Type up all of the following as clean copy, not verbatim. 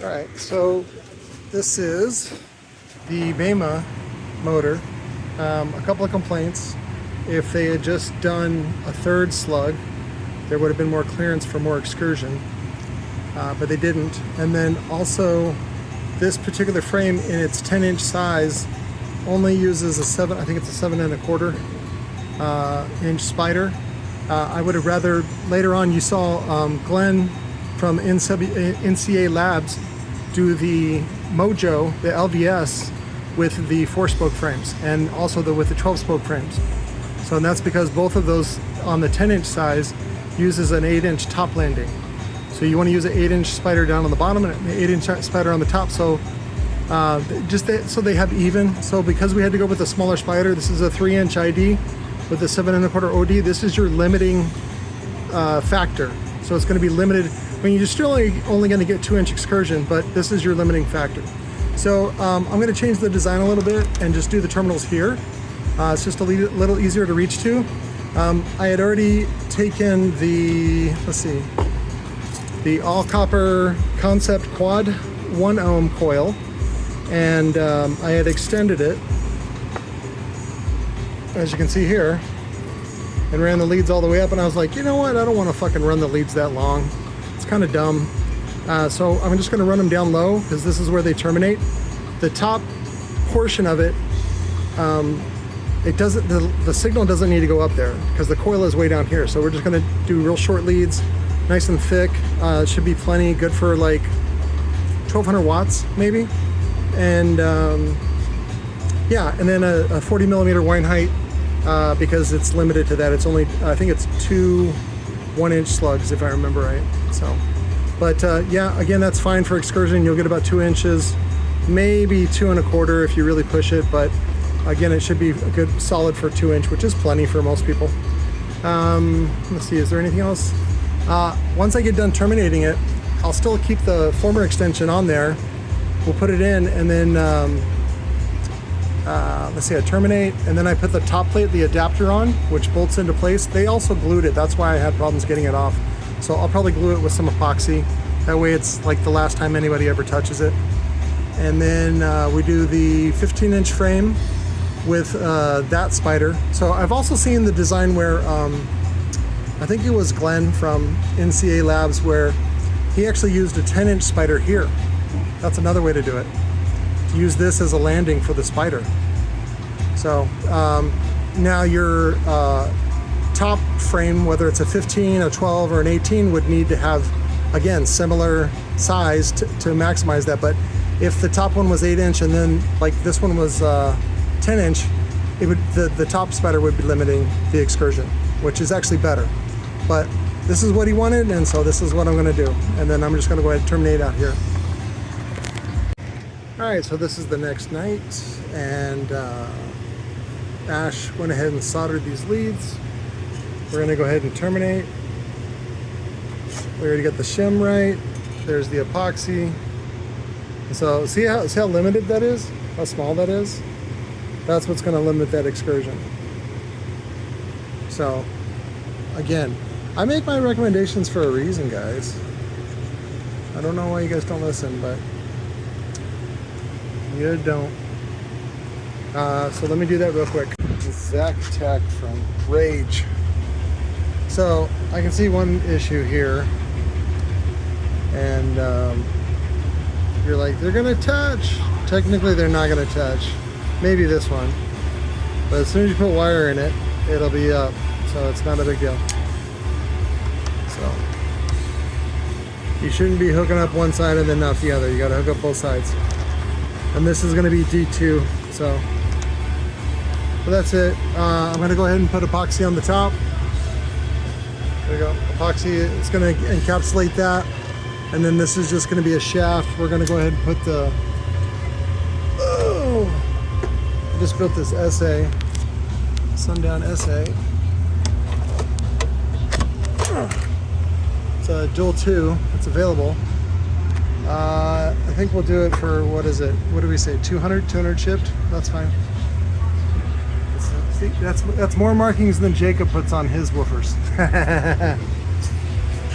Alright, so this is the Bema motor. A couple of complaints. If they had just done a third slug, there would have been more clearance for more excursion, but they didn't. And then also, this particular frame in its 10-inch size only uses I think it's a 7 1/4 inch spider. I would have rather, later on you saw Glenn from NCA Labs do the Mojo, the LVS, with the 4-spoke frames, and also with the 12-spoke frames. So and that's because both of those on the 10-inch size uses an 8-inch top landing. So you want to use an 8-inch spider down on the bottom and an 8-inch spider on the top. So so they have even. So because we had to go with a smaller spider, this is a 3-inch ID with a 7 1/4 OD. This is your limiting factor. So it's going to be limited. I mean, you're still only going to get 2-inch excursion, but this is your limiting factor. So I'm going to change the design a little bit and just do the terminals here. It's just a little easier to reach to. I had already taken the, the all copper concept quad 1 ohm coil, and I had extended it, as you can see here, and ran the leads all the way up, and I was like, you know what, I don't want to fucking run the leads that long. It's kind of dumb. So I'm just going to run them down low, because this is where they terminate. The top portion of it, the signal doesn't need to go up there because the coil is way down here. So we're just going to do real short leads, nice and thick. It should be plenty, good for like 1200 watts maybe. And yeah, and then a 40 millimeter wine height, because it's limited to that. It's only, I think it's 2 1-inch slugs if I remember right. So, but yeah, again, that's fine for excursion. You'll get about 2 inches, maybe 2 1/4 if you really push it, but again, it should be a good solid for 2-inch, which is plenty for most people. Let's see, is there anything else? Once I get done terminating it, I'll still keep the former extension on there. We'll put it in, and then let's see, I terminate, and then I put the top plate, the adapter on, which bolts into place. They also glued it. That's why I had problems getting it off. So I'll probably glue it with some epoxy. That way it's like the last time anybody ever touches it. And then we do the 15-inch frame with that spider. So I've also seen the design where, I think it was Glenn from NCA Labs, where he actually used a 10-inch spider here. That's another way to do it. To use this as a landing for the spider. So now your top frame, whether it's a 15, a 12, or an 18, would need to have, again, similar size to maximize that. But if the top one was 8-inch and then like this one was 10-inch, it would, the top spider would be limiting the excursion, which is actually better. But this is what he wanted, and so this is what I'm going to do. And then I'm just going to go ahead and terminate out here. Alright, so this is the next night, and Ash went ahead and soldered these leads. We're going to go ahead and terminate. We already got the shim right. There's the epoxy. So see how limited that is? How small that is? That's what's going to limit that excursion. So, again, I make my recommendations for a reason, guys. I don't know why you guys don't listen, but you don't. So let me do that real quick. Zach Tech from Rage. So I can see one issue here, and you're like, they're gonna touch. Technically, they're not gonna touch. Maybe this one, but as soon as you put wire in it, it'll be up. So it's not a big deal. So you shouldn't be hooking up one side and then not the other. You gotta hook up both sides. And this is gonna be D2. So but that's it. I'm gonna go ahead and put epoxy on the top. There you go. Epoxy, it's gonna encapsulate that. And then this is just gonna be a shaft. We're gonna go ahead and put the, I just built this SA, Sundown SA. It's a dual 2, it's available. I think we'll do it for, what is it? What do we say, 200 shipped? That's fine. See, that's more markings than Jacob puts on his woofers.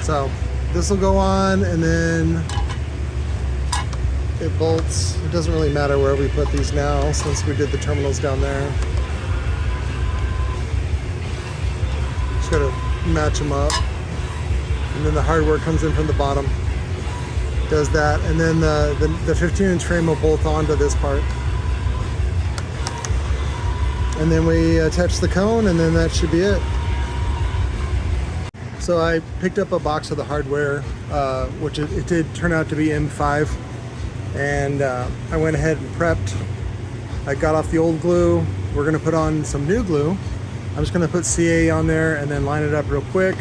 So this will go on, and then it bolts. It doesn't really matter where we put these now since we did the terminals down there. Just gotta match them up. And then the hardware comes in from the bottom. Does that, and then the 15-inch frame will bolt onto this part. And then we attach the cone, and then that should be it. So I picked up a box of the hardware, which it did turn out to be M5, and I went ahead and prepped. I got off the old glue. We're gonna put on some new glue. I'm just gonna put CA on there and then line it up real quick.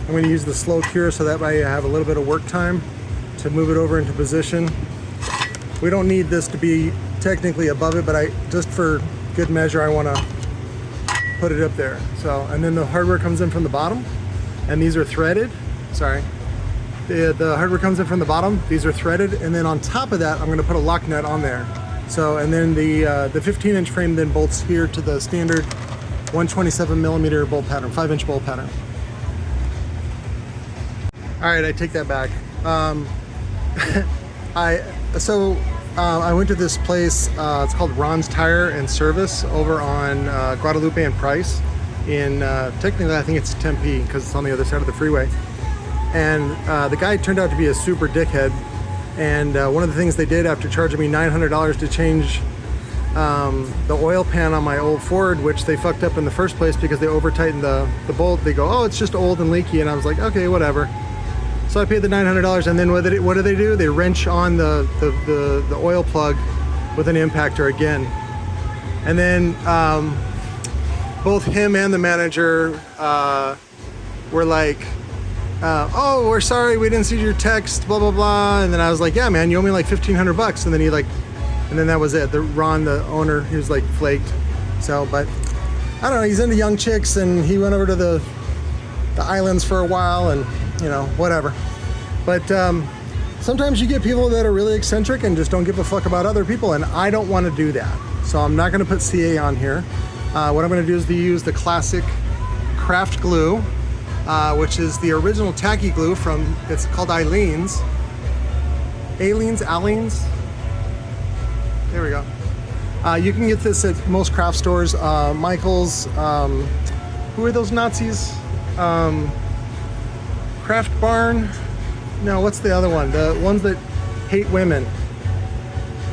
I'm gonna use the slow cure so that way I have a little bit of work time to move it over into position. We don't need this to be technically above it, but just for good measure, I wanna put it up there. So, and then the hardware comes in from the bottom, and these are threaded. Sorry. The hardware comes in from the bottom, these are threaded, and then on top of that, I'm gonna put a lock nut on there. So, and then the 15-inch frame then bolts here to the standard 127mm bolt pattern, 5-inch bolt pattern. All right, I take that back. I went to this place, it's called Ron's Tire and Service over on Guadalupe and Price in, technically I think it's Tempe because it's on the other side of the freeway. And the guy turned out to be a super dickhead. And one of the things they did after charging me $900 to change the oil pan on my old Ford, which they fucked up in the first place because they over tightened the bolt. They go, oh, it's just old and leaky. And I was like, okay, whatever. So I paid the $900, and then what do they do? They wrench on the oil plug with an impactor again. And then both him and the manager were like, oh, we're sorry, we didn't see your text, blah, blah, blah. And then I was like, yeah, man, you owe me like $1,500. And then and then that was it. Ron, the owner, he was like flaked. So, but I don't know, he's into young chicks, and he went over to the islands for a while, and you know, whatever. But sometimes you get people that are really eccentric and just don't give a fuck about other people, and I don't want to do that. So I'm not going to put CA on here. What I'm going to do is use the classic craft glue, which is the original tacky glue from, it's called Aleene's. Aleene's? There we go. You can get this at most craft stores. Michael's, who are those Nazis? Craft Barn? No, what's the other one? The ones that hate women.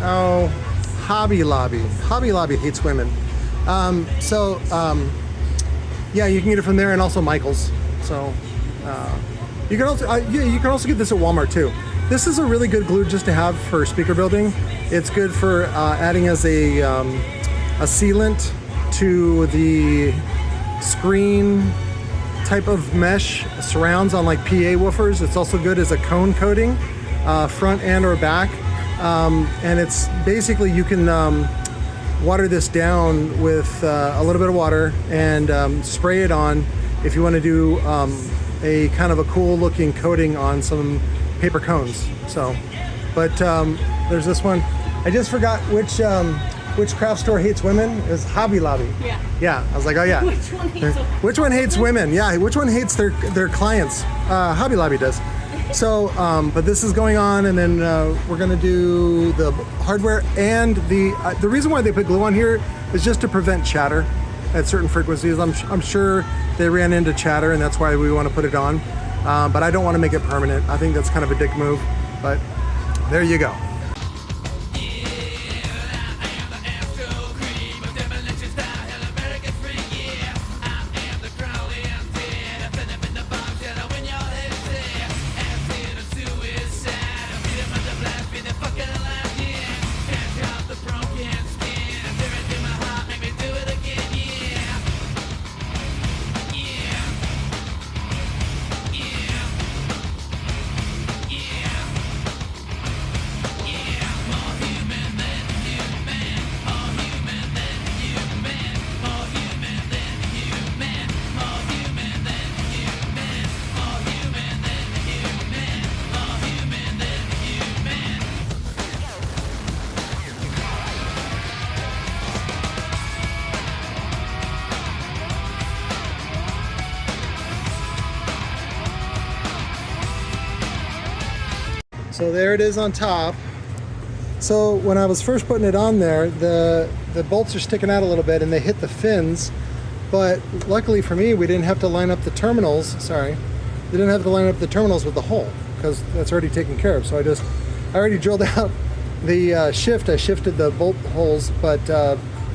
Oh, Hobby Lobby. Hobby Lobby hates women. Yeah, you can get it from there, and also Michael's. So you can also get this at Walmart too. This is a really good glue just to have for speaker building. It's good for adding as a sealant to the screen type of mesh surrounds on like PA woofers. It's also good as a cone coating, front and or back. And it's basically, you can water this down with a little bit of water and spray it on if you want to do a kind of a cool looking coating on some paper cones. So, but there's this one. I just forgot which craft store hates women. Is Hobby Lobby. Yeah. Yeah. I was like, oh yeah. Which one hates women? Yeah. Which one hates their clients? Hobby Lobby does. So, but this is going on, and then we're gonna do the hardware, and the reason why they put glue on here is just to prevent chatter at certain frequencies. I'm sure they ran into chatter, and that's why we want to put it on. But I don't want to make it permanent. I think that's kind of a dick move. But there you go. So there it is on top. So when I was first putting it on there, the bolts are sticking out a little bit and they hit the fins, but luckily for me, we didn't have to line up the terminals, sorry, we didn't have to line up the terminals with the hole, because that's already taken care of. So I already drilled out the shift, I shifted the bolt holes, but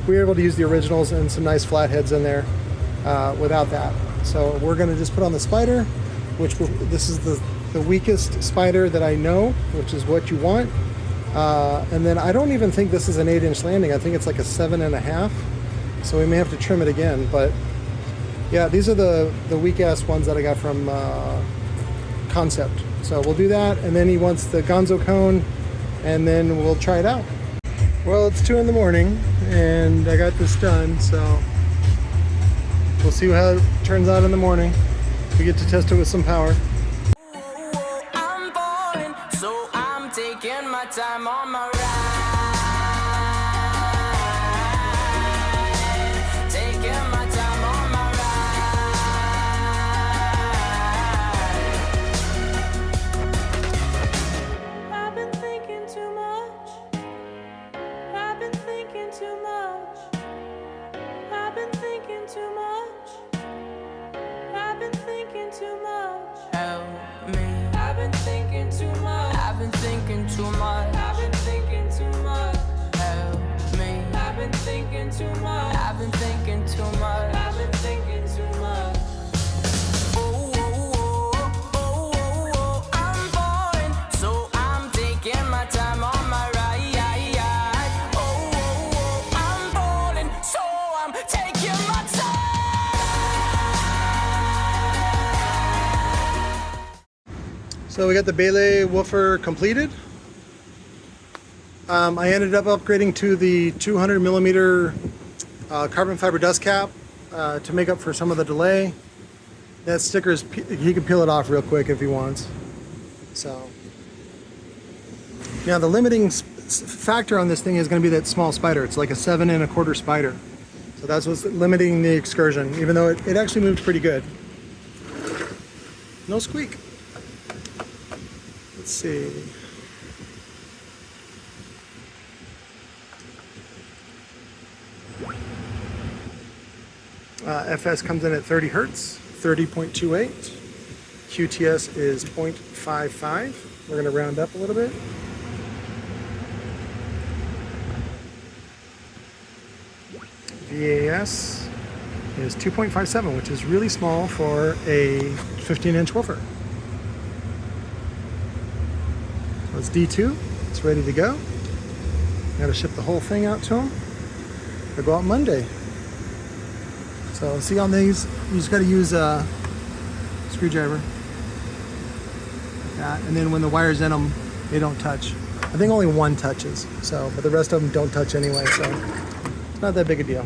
we were able to use the originals and some nice flatheads in there without that. So we're gonna just put on the spider, this is the weakest spider that I know, which is what you want. And then I don't even think this is an 8-inch landing. I think it's like a 7.5. So we may have to trim it again, but yeah, these are the weak-ass ones that I got from Concept. So we'll do that, and then he wants the Gonzo cone, and then we'll try it out. Well, it's 2 in the morning, and I got this done, so we'll see how it turns out in the morning. We get to test it with some power. I'm falling, so I'm taking my time on my ride. Taking my time on my ride. I've been thinking too much. I've been thinking too much. I've been thinking too much. I've been thinking too much. Help me. I've been thinking too much. I've been thinking too much. I've been thinking too much. Help me. I've been thinking too much. I've been thinking too much. I've been thinking too much. Oh, oh, oh, oh, oh, oh. I'm falling, so I'm taking my time on my ride. Oh, oh, oh, I'm falling, so I'm taking my time. So we got the Bele woofer completed. I ended up upgrading to the 200 millimeter carbon fiber dust cap to make up for some of the delay. That sticker's, he can peel it off real quick if he wants. So now the limiting factor on this thing is going to be that small spider. It's like a 7 1/4 spider. So that's what's limiting the excursion, even though it actually moved pretty good. No squeak. Let's see. FS comes in at 30 Hertz, 30.28. QTS is 0.55. We're going to round up a little bit. VAS is 2.57, which is really small for a 15-inch woofer. So it's D2. It's ready to go. Got to ship the whole thing out to them. They'll go out Monday. So see on these, you just got to use a screwdriver like that, and then when the wire's in them, they don't touch. I think only one touches. So, but the rest of them don't touch anyway. So it's not that big a deal.